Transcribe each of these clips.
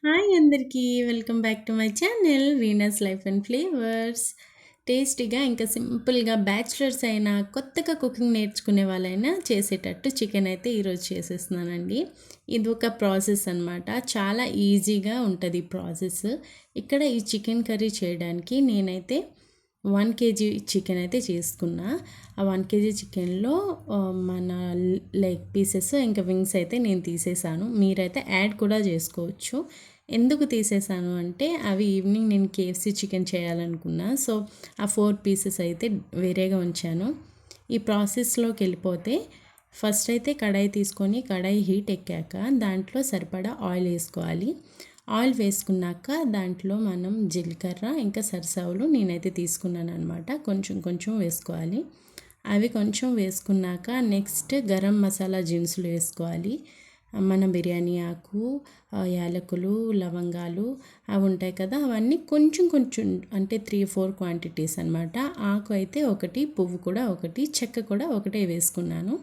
Hi అందరికీ welcome back to my channel Venus life and flavours. టేస్టీగా ఇంకా సింపుల్గా బ్యాచిలర్స్ అయినా కొత్తగా కుకింగ్ నేర్చుకునే వాళ్ళైనా చేసేటట్టు చికెన్ అయితే ఈరోజు చేసేస్తున్నానండి. ఇది ఒక ప్రాసెస్ అనమాట. చాలా ఈజీగా ఉంటుంది ఈ ప్రాసెస్. ఇక్కడ ఈ చికెన్ కర్రీ చేయడానికి నేనైతే 1 కేజీ చికెన్ అయితే చేసుకున్నా. ఆ 1 కేజీ చికెన్లో మన లెగ్ పీసెస్ ఇంకా వింగ్స్ అయితే నేను తీసేసాను. మీరైతే యాడ్ కూడా చేసుకోవచ్చు. ఎందుకు తీసేసాను అంటే అవి ఈవినింగ్ నేను కేఎఫ్సీ చికెన్ చేయాలనుకున్నా. సో ఆ 4 పీసెస్ అయితే వేరేగా ఉంచాను. ఈ ప్రాసెస్లోకి వెళ్ళిపోతే ఫస్ట్ అయితే కడాయి తీసుకొని కడాయి హీట్ ఎక్కాక దాంట్లో సరిపడా ఆయిల్ వేసుకోవాలి. ఆయిల్ వేసుకున్నాక దాంట్లో మనం జీలకర్ర ఇంకా సరిసవులు నేనైతే తీసుకున్నాను అనమాట. కొంచెం కొంచెం వేసుకోవాలి. అవి కొంచెం వేసుకున్నాక నెక్స్ట్ గరం మసాలా దినుసులు వేసుకోవాలి. మన బిర్యానీ ఆకు, యాలకులు, లవంగాలు అవి ఉంటాయి కదా, అవన్నీ కొంచెం కొంచెం అంటే 3-4 క్వాంటిటీస్ అనమాట. ఆకు అయితే ఒకటి, పువ్వు కూడా ఒకటి, చెక్క కూడా ఒకటే వేసుకున్నాను.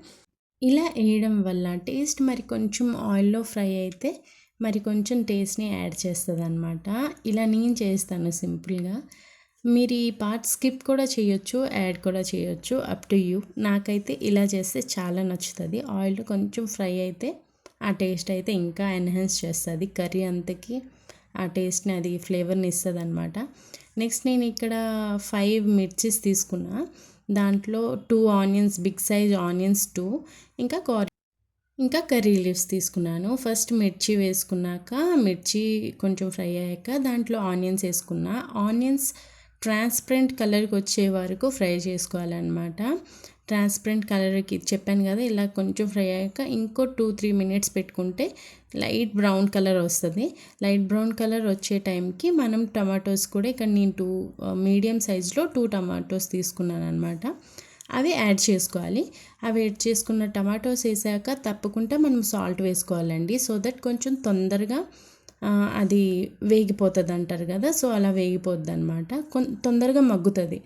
ఇలా వేయడం వల్ల టేస్ట్ మరి కొంచెం ఆయిల్లో ఫ్రై అయితే మరి కొంచెం టేస్ట్ని యాడ్ చేస్తుంది అనమాట. ఇలా నేను చేస్తాను సింపుల్గా. మీరు ఈ పార్ట్ స్కిప్ కూడా చేయొచ్చు, యాడ్ కూడా చేయొచ్చు, అప్ టు యూ. నాకైతే ఇలా చేస్తే చాలా నచ్చుతుంది. ఆయిల్ కొంచెం ఫ్రై అయితే ఆ టేస్ట్ అయితే ఇంకా ఎన్హాన్స్ చేస్తుంది కర్రీ అంతకి. ఆ టేస్ట్ని అది ఫ్లేవర్ని ఇస్తుంది అనమాట. నెక్స్ట్ నేను ఇక్కడ 5 మిర్చీస్ తీసుకున్నా. దాంట్లో 2 ఆనియన్స్, బిగ్ సైజ్ ఆనియన్స్ 2, ఇంకా ఇంకా కర్రీ లీవ్స్ తీసుకున్నాను. ఫస్ట్ మిర్చి వేసుకున్నాక మిర్చి కొంచెం ఫ్రై అయ్యాక దాంట్లో ఆనియన్స్ వేసుకున్నా. ఆనియన్స్ ట్రాన్స్పరెంట్ కలర్కి వచ్చే వరకు ఫ్రై చేసుకోవాలన్నమాట. ట్రాన్స్పరెంట్ కలర్కి చెప్పాను కదా, ఇలా కొంచెం ఫ్రై అయ్యాక ఇంకో 2-3 మినిట్స్ పెట్టుకుంటే లైట్ బ్రౌన్ కలర్ వస్తుంది. లైట్ బ్రౌన్ కలర్ వచ్చే టైంకి మనం టమాటోస్ కూడా ఇక్కడ నేను 2 మీడియం సైజులో 2 టమాటోస్ తీసుకున్నాను అనమాట. అవి యాడ్ చేసుకోవాలి. అవి యాడ్ చేసుకున్న టమాటోస్ వేసాక తప్పకుండా మనం సాల్ట్ వేసుకోవాలండి. సో దట్ కొంచెం తొందరగా అది వేగిపోతుంది అంటారు కదా, సో అలా వేగిపోద్ది అనమాట. తొందరగా మగ్గుతుంది.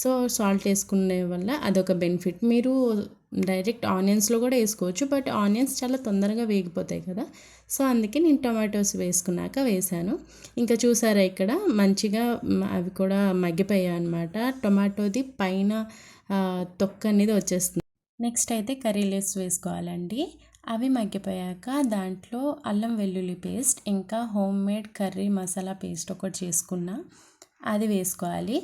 సో సాల్ట్ వేసుకునే వల్ల అదొక బెనిఫిట్. మీరు డైరెక్ట్ ఆనియన్స్లో కూడా వేసుకోవచ్చు, బట్ ఆనియన్స్ చాలా తొందరగా వేగిపోతాయి కదా, సో అందుకే నేను టమాటోస్ వేసుకున్నాక వేసాను. ఇంకా చూసారా ఇక్కడ మంచిగా అవి కూడా మగ్గిపోయాయి అనమాట. టొమాటోది పైన తొక్క అనేది వచ్చేస్తుంది. నెక్స్ట్ అయితే కర్రీ లీవ్స్ వేసుకోవాలండి. అవి మగ్గిపోయాక దాంట్లో అల్లం వెల్లుల్లి పేస్ట్ ఇంకా home made curry masala paste ఒకటి చేసుకున్నా, అది వేసుకోవాలి.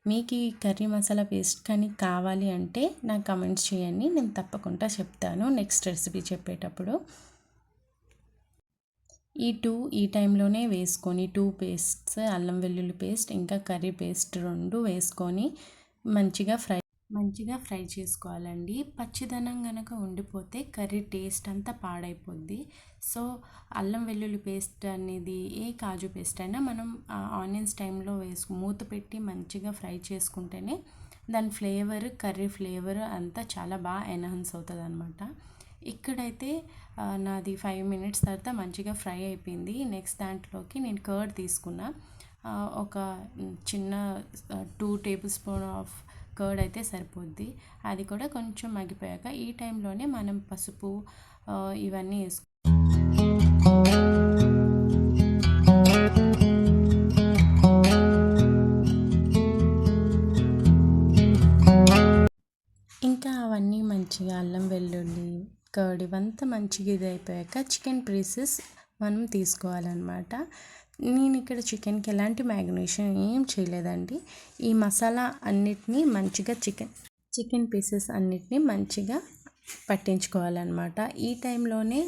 మీకు ఈ కర్రీ మసాలా పేస్ట్ కానీ కావాలి అంటే నాకు కమెంట్స్ చేయండి, నేను తప్పకుండా చెప్తాను నెక్స్ట్ రెసిపీ చెప్పేటప్పుడు. ఈ టైంలోనే వేసుకొని 2 పేస్ట్స్, అల్లం వెల్లుల్లి పేస్ట్ ఇంకా కర్రీ పేస్ట్ 2 వేసుకొని మంచిగా ఫ్రై చేసుకోవాలండి. పచ్చిదనం కనుక ఉండిపోతే కర్రీ టేస్ట్ అంతా పాడైపోద్ది. సో అల్లం వెల్లుల్లి పేస్ట్ అనేది ఏ కాజు పేస్ట్ అయినా మనం ఆనియన్స్ టైంలో మూత పెట్టి మంచిగా ఫ్రై చేసుకుంటేనే దాని ఫ్లేవర్, కర్రీ ఫ్లేవర్ అంతా చాలా బాగా ఎన్హాన్స్ అవుతుంది అనమాట. ఇక్కడైతే నాది 5 మినిట్స్ తర్వాత మంచిగా ఫ్రై అయిపోయింది. నెక్స్ట్ దాంట్లోకి నేను కర్డ్ తీసుకున్నా. ఒక చిన్న 2 టేబుల్ స్పూన్ ఆఫ్ కర్డ్ అయితే సరిపోద్ది. అది కూడా కొంచెం మగ్గిపోయాక ఈ టైంలోనే మనం పసుపు ఇవన్నీ ఇంకా అవన్నీ మంచిగా అల్లం వెల్లుల్లి కర్డ్ ఇవంతా మంచిగా ఇది అయిపోయాక చికెన్ పీసెస్ మనం తీసుకోవాలన్నమాట. నేను ఇక్కడ చికెన్కి ఎలాంటి మ్యాగ్నేషన్ ఏం చేయలేదండి. ఈ మసాలా అన్నిటినీ మంచిగా చికెన్ పీసెస్ అన్నిటినీ మంచిగా పట్టించుకోవాలన్నమాట. ఈ టైంలోనే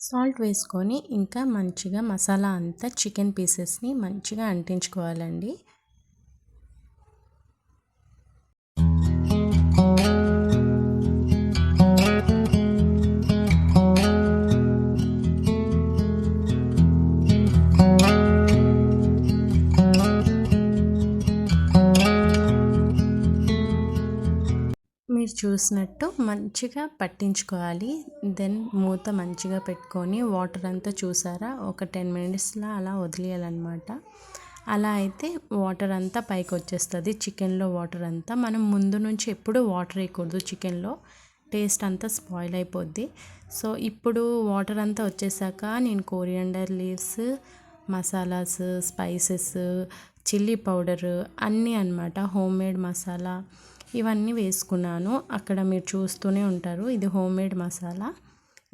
సాల్ట్ వేసుకొని ఇంకా మంచిగా మసాలా అంతా చికెన్ పీసెస్ని మంచిగా అంటించుకోవాలండి. మీరు చూసినట్టు మంచిగా పట్టించుకోవాలి. దెన్ మూత మంచిగా పెట్టుకొని వాటర్ అంతా చూసారా, ఒక 10 మినిట్స్లో అలా వదిలేయాలన్నమాట. అలా అయితే వాటర్ అంతా పైకి వచ్చేస్తుంది, చికెన్లో వాటర్ అంతా. మనం ముందు నుంచి ఎప్పుడు వాటర్ వేయకూడదు, చికెన్లో టేస్ట్ అంతా స్పాయిల్ అయిపోద్ది. సో ఇప్పుడు వాటర్ అంతా వచ్చేసాక నేను coriander leaves, masalas, spices, chilli powder అన్నీ అన్నమాట. హోమ్మేడ్ మసాలా ఇవన్నీ వేసుకున్నాను. అక్కడ మీరు చూస్తూనే ఉంటారు. ఇది homemade masala.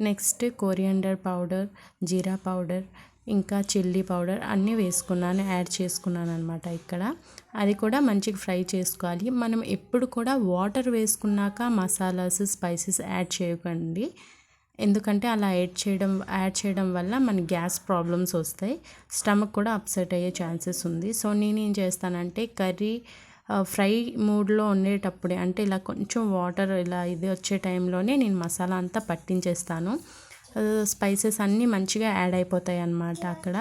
Next coriander powder, jeera powder, ఇంకా చిల్లీ పౌడర్ అన్నీ వేసుకున్నాను, యాడ్ చేసుకున్నాను అనమాట ఇక్కడ. అది కూడా మంచిగా ఫ్రై చేసుకోవాలి. మనం ఎప్పుడు కూడా వాటర్ వేసుకున్నాక మసాలాస్, స్పైసెస్ యాడ్ చేయకండి. ఎందుకంటే అలా యాడ్ చేయడం వల్ల మన గ్యాస్ ప్రాబ్లమ్స్ వస్తాయి, స్టమక్ కూడా అప్సెట్ అయ్యే ఛాన్సెస్ ఉంది. సో నేనేం చేస్తానంటే కర్రీ ఫ్రై మూడ్లో ఉండేటప్పుడే, అంటే ఇలా కొంచెం వాటర్ ఇలా ఇది వచ్చే టైంలోనే నేను మసాలా అంతా పట్టించేస్తాను. స్పైసెస్ అన్నీ మంచిగా యాడ్ అయిపోతాయి అన్నమాట అక్కడ.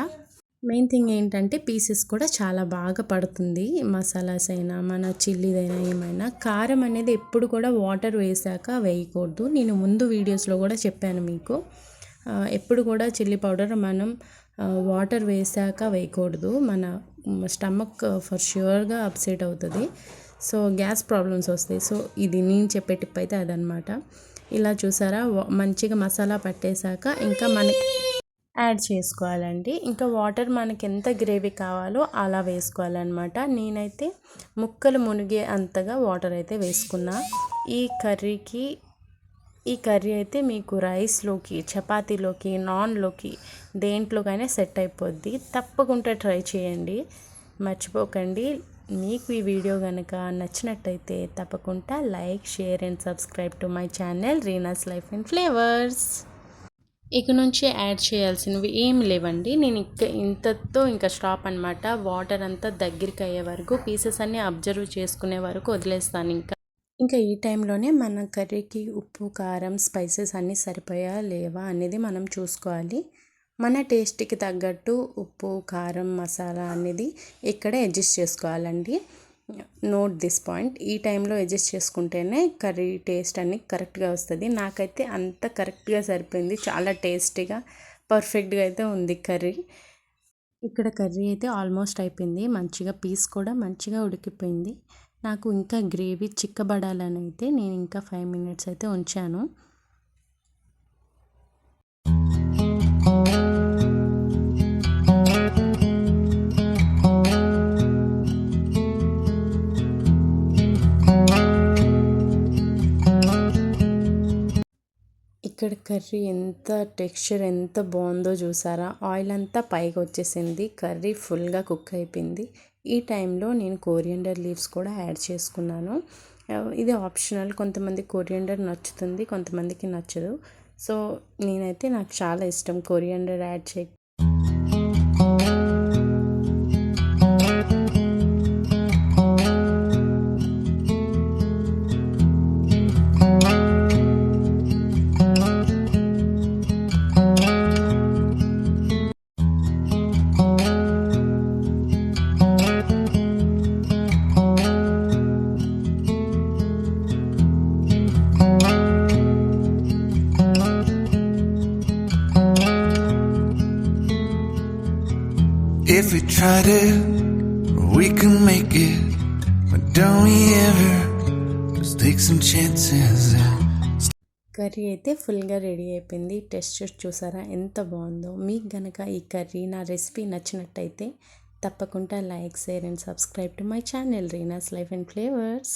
మెయిన్ థింగ్ ఏంటంటే పీసెస్ కూడా చాలా బాగా పడుతుంది. మసాలాస్ అయినా మన చిల్లీదైనా ఏమైనా. కారం అనేది ఎప్పుడు కూడా వాటర్ వేసాక వేయకూడదు. నేను ముందు వీడియోస్లో కూడా చెప్పాను మీకు. ఎప్పుడు కూడా చిల్లీ పౌడర్ మనం వాటర్ వేసాక వేయకూడదు. మన స్టమక్ ఫర్ ష్యూర్గా అప్సెట్ అవుతుంది. సో గ్యాస్ ప్రాబ్లమ్స్ వస్తాయి. సో ఇది నేను చెప్పే టిప్ అయితే అదనమాట. ఇలా చూసారా మంచిగా మసాలా పట్టేశాక ఇంకా మనకి యాడ్ చేసుకోవాలండి. ఇంకా వాటర్ మనకి ఎంత గ్రేవీ కావాలో అలా వేసుకోవాలన్నమాట. నేనైతే ముక్కలు మునిగే అంతగా వాటర్ అయితే వేసుకున్నా. ఈ కర్రీ అయితే మీకు రైస్లోకి, చపాతీలోకి, నాన్లోకి దేంట్లోకైనా సెట్ అయిపోద్ది. తప్పకుండా ట్రై చేయండి, మర్చిపోకండి. మీకు ఈ వీడియో కనుక నచ్చినట్టయితే తప్పకుండా like, share and subscribe to my channel Reena's life and flavours. ఇక నుంచి యాడ్ చేయాల్సినవి ఏం లేవండి. నేను ఇంతతో ఇంకా స్టాప్ అనమాట. వాటర్ అంతా దగ్గరికి అయ్యే వరకు, పీసెస్ అన్నీ అబ్జర్వ్ చేసుకునే వరకు వదిలేస్తాను. ఇంకా ఈ టైంలోనే మన కర్రీకి ఉప్పు, కారం, స్పైసెస్ అన్నీ సరిపోయా లేవా అనేది మనం చూసుకోవాలి. మన టేస్ట్కి తగ్గట్టు ఉప్పు, కారం, మసాలా అనేది ఇక్కడే అడ్జస్ట్ చేసుకోవాలండి. Note this point. ఈ టైంలో అడ్జస్ట్ చేసుకుంటేనే కర్రీ టేస్ట్ అన్ని కరెక్ట్గా వస్తుంది. నాకైతే అంత కరెక్ట్గా సరిపోయింది. చాలా టేస్టీగా, పర్ఫెక్ట్గా అయితే ఉంది కర్రీ. ఇక్కడ కర్రీ అయితే ఆల్మోస్ట్ అయిపోయింది. మంచిగా పీస్ కూడా మంచిగా ఉడికిపోయింది. నాకు ఇంకా గ్రేవీ చిక్కబడాలని అయితే నేను ఇంకా 5 minutes అయితే ఉంచాను. ఇక్కడ కర్రీ టెక్స్చర్ ఎంత బాగుందో చూసారా. ఆయిల్ అంతా పైకి వచ్చేసింది. కర్రీ ఫుల్గా కుక్ అయిపోయింది. ఈ టైంలో నేను కొరియాండర్ లీవ్స్ కూడా యాడ్ చేసుకున్నాను. ఇది ఆప్షనల్. కొంతమంది కొరియాండర్ నచ్చుతుంది, కొంతమందికి నచ్చదు. సో నాకు చాలా ఇష్టం కొరియాండర్ యాడ్ చే. If we tried it, we can make it. But don't we ever just take some chances? Curry అయితే ఫుల్గా రెడీ అయిపోయింది. టెక్స్చర్ చూసారా ఎంత బాగుందో. మీకు గనక ఈ కర్రీ, నా రెసిపీ నచ్చినట్టయితే తప్పకుండా like, share and subscribe to my channel Reena's life and flavours.